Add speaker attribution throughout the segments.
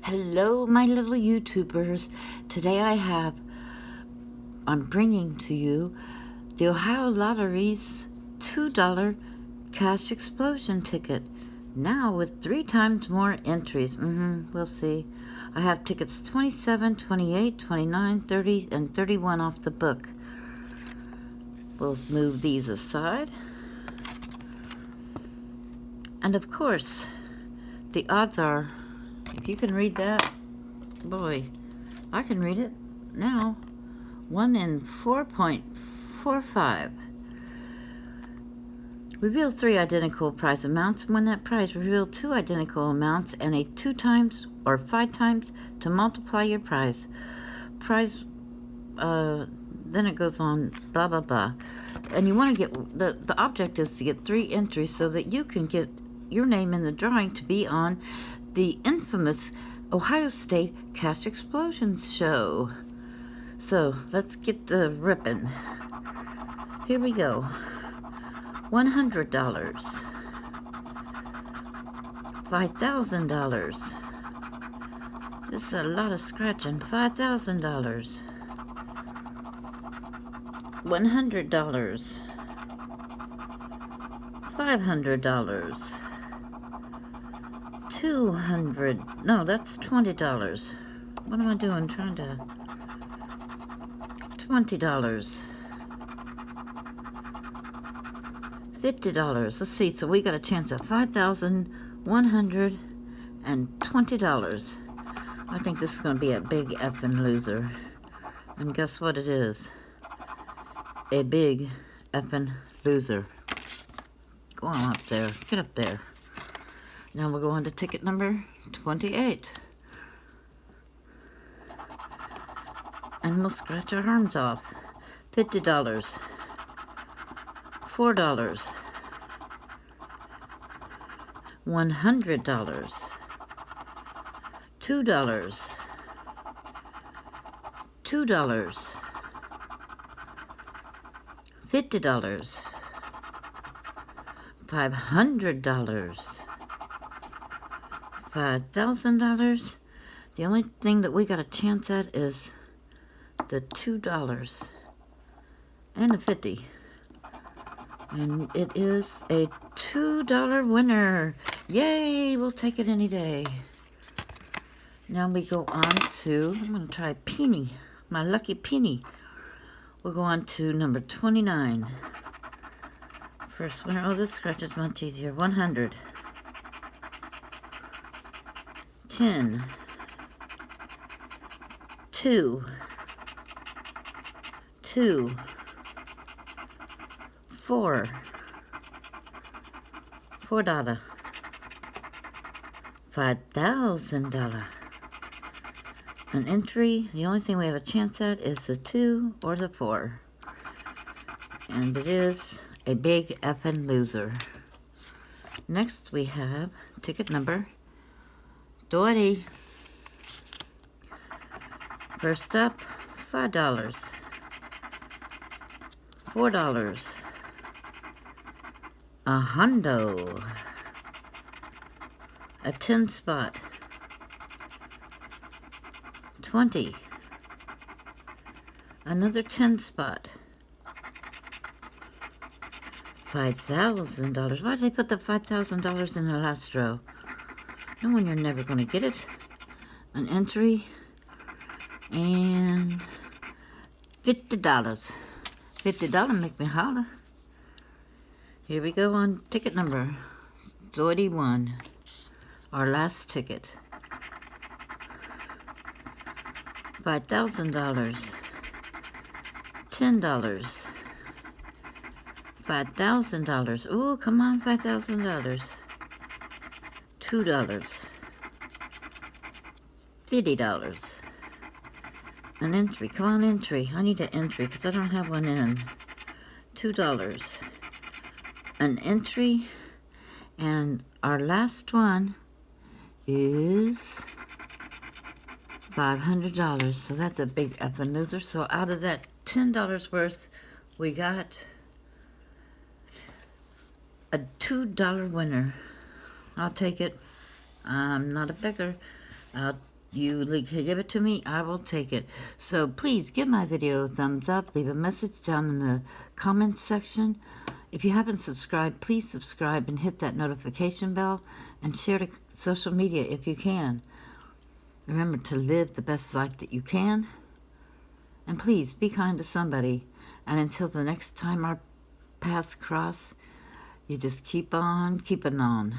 Speaker 1: Hello, my little YouTubers. Today I'm bringing to you the Ohio Lottery's $2 cash explosion ticket. Now with 3 times more entries. We'll see. I have tickets 27, 28, 29, 30, and 31 off the book. We'll move these aside. And of course, the odds are, if you can read that, boy, I can read it now. 1 in 4.45. Reveal 3 identical prize amounts. Win that prize. Reveal 2 identical amounts and a 2 times or 5 times to multiply your prize. Then it goes on, blah, blah, blah. And you want to get, the object is to get 3 entries so that you can get your name in the drawing to be on the infamous Ohio State Cash Explosions show. So let's get the ripping. Here we go. $100, $5,000. This is a lot of scratching. $5,000, $100, $500, 200. No, that's $20. What am I doing? Trying to. $20. $50. Let's see. So we got a chance at $5,120. I think this is going to be a big effing loser. And guess what it is? A big effing loser. Go on up there. Get up there. Now we're going to ticket number 28. And we'll scratch our arms off. $50. $4. $100. $2. $2. $50. $500. $5,000. The only thing that we got a chance at is the $2 and the 50. And it is a $2 winner. Yay, we'll take it any day. Now we go on to, I'm going to try Peony, my lucky Peony. We'll go on to number 29. First winner, oh, this scratch is much easier. 100. 10. 2. 2. 4. $4. $5,000. An entry, the only thing we have a chance at is the 2 or the 4. And it is a big effing loser. Next we have ticket number 30. First up, $5. $4. A hundo. A 10 spot. 20. Another 10 spot. $5,000. Why did they put the $5,000 in the last row? No one, you're never going to get it. An entry. And $50. $50 make me holler. Here we go on ticket number 31. Our last ticket. $5,000. $10. $5,000. Ooh, come on, $5,000. $2. $50. An entry. Come on, entry. I need an entry because I don't have one in. $2. An entry. And our last one is $500. So that's a big effing loser. So out of that $10 worth, we got a $2 winner. I'll take it. I'm not a beggar. You give it to me, I will take it. So please give my video a thumbs up. Leave a message down in the comments section. If you haven't subscribed, please subscribe and hit that notification bell and share to social media if you can. Remember to live the best life that you can. And please be kind to somebody. And until the next time our paths cross, you just keep on keeping on.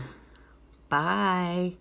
Speaker 1: Bye.